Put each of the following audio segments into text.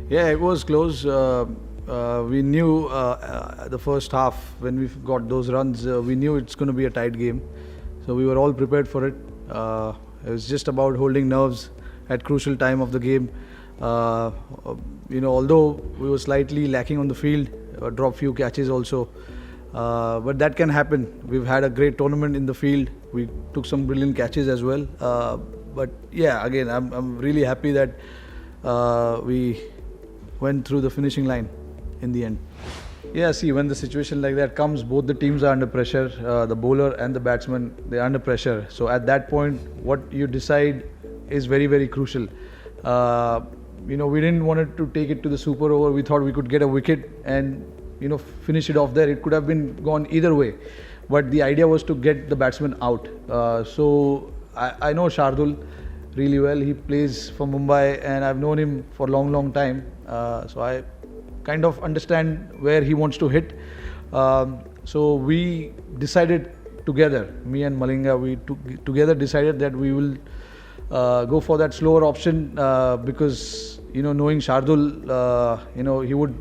Yeah, it was close. We knew the first half when we got those runs, we knew it's going to be a tight game. So we were all prepared for it. It was just about holding nerves at crucial time of the game. Uh, Although we were slightly lacking on the field, dropped few catches also. But that can happen. We've had a great tournament in the field. We took some brilliant catches as well. But yeah, again, I'm really happy that we went through the finishing line in the end. Yeah, see, when the situation like that comes, both the teams are under pressure. The bowler and the batsman, they're under pressure. So at that point, what you decide is very, very crucial. We didn't want it to take it to the super over. We thought we could get a wicket and finish it off there. It could have been gone either way, but the idea was to get the batsman out. So I know Shardul really well. He plays for Mumbai, and I've known him for a long, long time. So I kind of understand where he wants to hit. So we decided together, me and Malinga, we together decided that we will go for that slower option because knowing Shardul, he would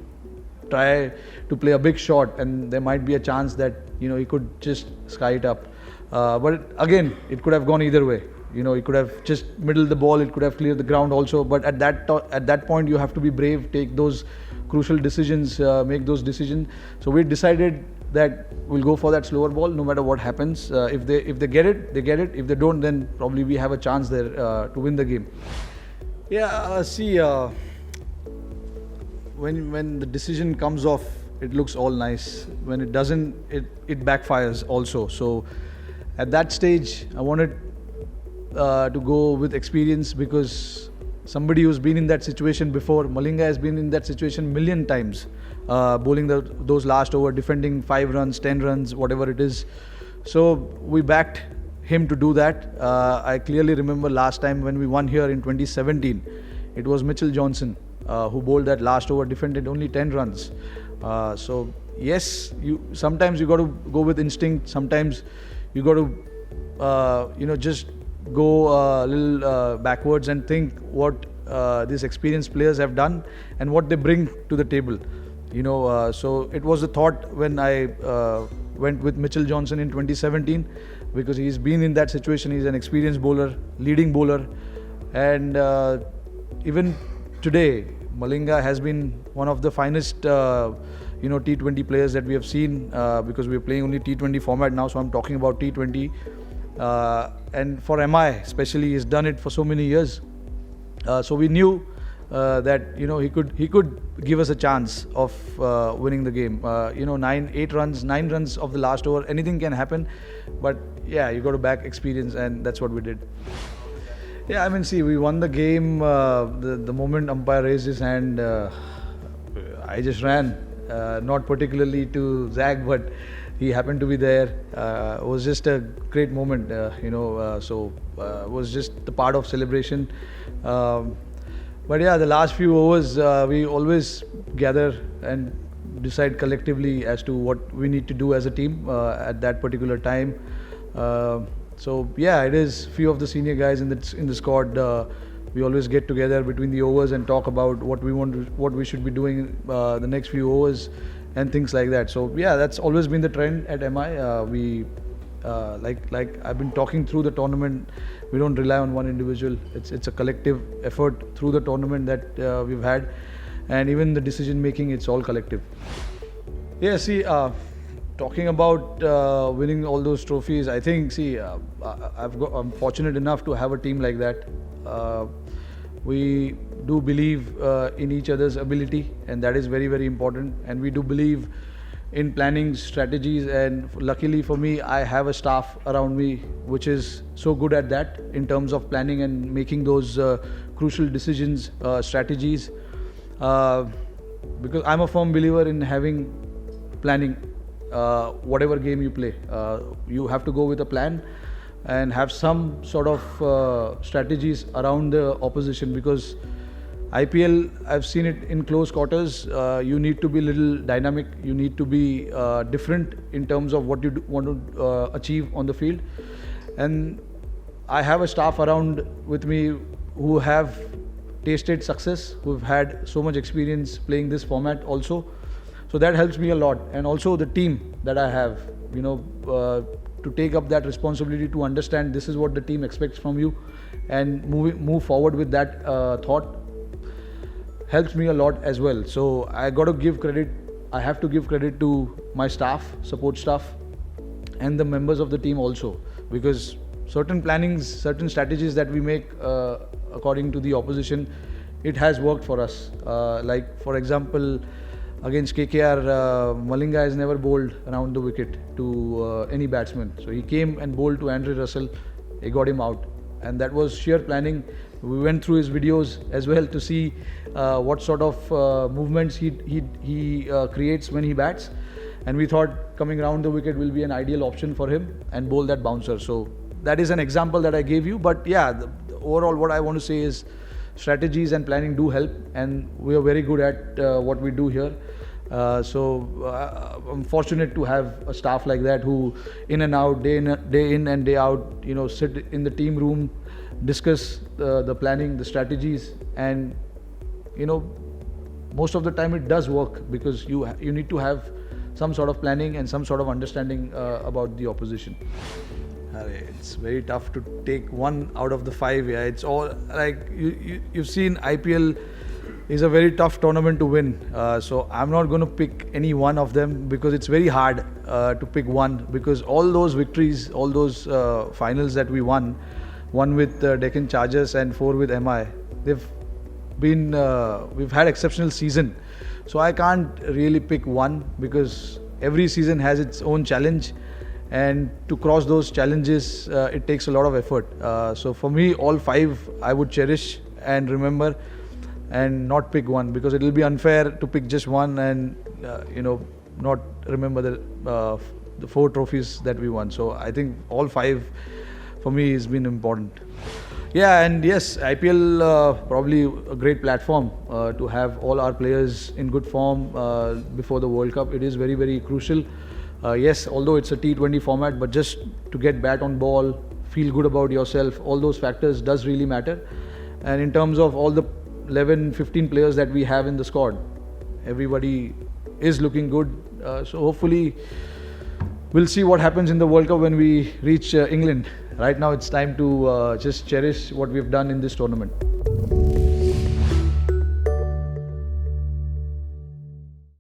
try to play a big shot, and there might be a chance that he could just sky it up. But again, it could have gone either way. He could have just middled the ball. It could have cleared the ground also. But at that point, you have to be brave, take those crucial decisions, make those decisions. So we decided that we'll go for that slower ball, no matter what happens. If they get it, they get it. If they don't, then probably we have a chance there to win the game. Yeah, see. When the decision comes off, it looks all nice. When it doesn't, it backfires also. So at that stage, I wanted to go with experience because somebody who's been in that situation before. Malinga has been in that situation million times, bowling those last over, defending 5 runs, 10 runs, whatever it is. So we backed him to do that. I clearly remember last time when we won here in 2017, it was Mitchell Johnson who bowled that last over, defended only 10 runs. So yes, sometimes you got to go with instinct. Sometimes you got to just go a little backwards and think what these experienced players have done and what they bring to the table. So it was a thought when I went with Mitchell Johnson in 2017 because he's been in that situation. He's an experienced bowler, leading bowler, and even today, Malinga has been one of the finest, T20 players that we have seen because we are playing only T20 format now. So I'm talking about T20, and for MI especially, he's done it for so many years. So we knew that he could give us a chance of winning the game. 9 runs of the last over, anything can happen. But yeah, you got to back experience, and that's what we did. Yeah, I mean, see, we won the game. The moment umpire raised his hand, I just ran. Not particularly to zag, but he happened to be there. It was just a great moment, so it was just the part of celebration. But yeah, the last few overs, we always gather and decide collectively as to what we need to do as a team at that particular time. So yeah, it is few of the senior guys in the squad. We always get together between the overs and talk about what we should be doing the next few overs and things like that. So yeah, that's always been the trend at MI. We like I've been talking through the tournament. We don't rely on one individual. It's a collective effort through the tournament that we've had, and even the decision making, it's all collective. Yeah, see. Talking about winning all those trophies, I think, I'm fortunate enough to have a team like that. We do believe in each other's ability, and that is very, very important. And we do believe in planning strategies, and luckily for me, I have a staff around me which is so good at that in terms of planning and making those crucial decisions, strategies. Because I'm a firm believer in having planning. Whatever game you play, you have to go with a plan and have some sort of strategies around the opposition, because IPL, I've seen it in close quarters. You need to be a little dynamic. You need to be different in terms of what you want to achieve on the field. And I have a staff around with me who have tasted success, who've had so much experience playing this format also. So that helps me a lot. And also the team that I have, to take up that responsibility, to understand this is what the team expects from you, and move forward with that thought, helps me a lot as well. So I have to give credit to my staff, support staff, and the members of the team also, because certain plannings, certain strategies that we make according to the opposition, it has worked for us. Like for example, against KKR, Malinga has never bowled around the wicket to any batsman. So he came and bowled to Andre Russell. He got him out, and that was sheer planning. We went through his videos as well to see what sort of movements he creates when he bats, and we thought coming around the wicket will be an ideal option for him and bowl that bouncer. So that is an example that I gave you. But yeah, overall what I want to say is strategies and planning do help, and we are very good at what we do here. I'm fortunate to have a staff like that who, in and out, day in and day out, sit in the team room, discuss the planning, the strategies, and most of the time it does work, because you need to have some sort of planning and some sort of understanding about the opposition. It's very tough to take one out of the five. Yeah, it's all like you've seen IPL is a very tough tournament to win. So I'm not going to pick any one of them, because it's very hard to pick one, because all those victories, all those finals that we won, one with Deccan Chargers and 4 with MI, we've had exceptional season. So I can't really pick one, because every season has its own challenge, and to cross those challenges it takes a lot of effort. So for me, all 5 I would cherish and remember, and not pick one, because it will be unfair to pick just one and not remember the 4 trophies that we won. So I think all 5 for me has been important. Yeah, and yes, IPL probably a great platform to have all our players in good form before the World Cup. It is very, very crucial. Yes, although it's a T20 format, but just to get bat on ball, feel good about yourself, all those factors does really matter. And in terms of all the 11, 15 players that we have in the squad, everybody is looking good. So hopefully we'll see what happens in the World Cup when we reach England. Right now it's time to just cherish what we've done in this tournament.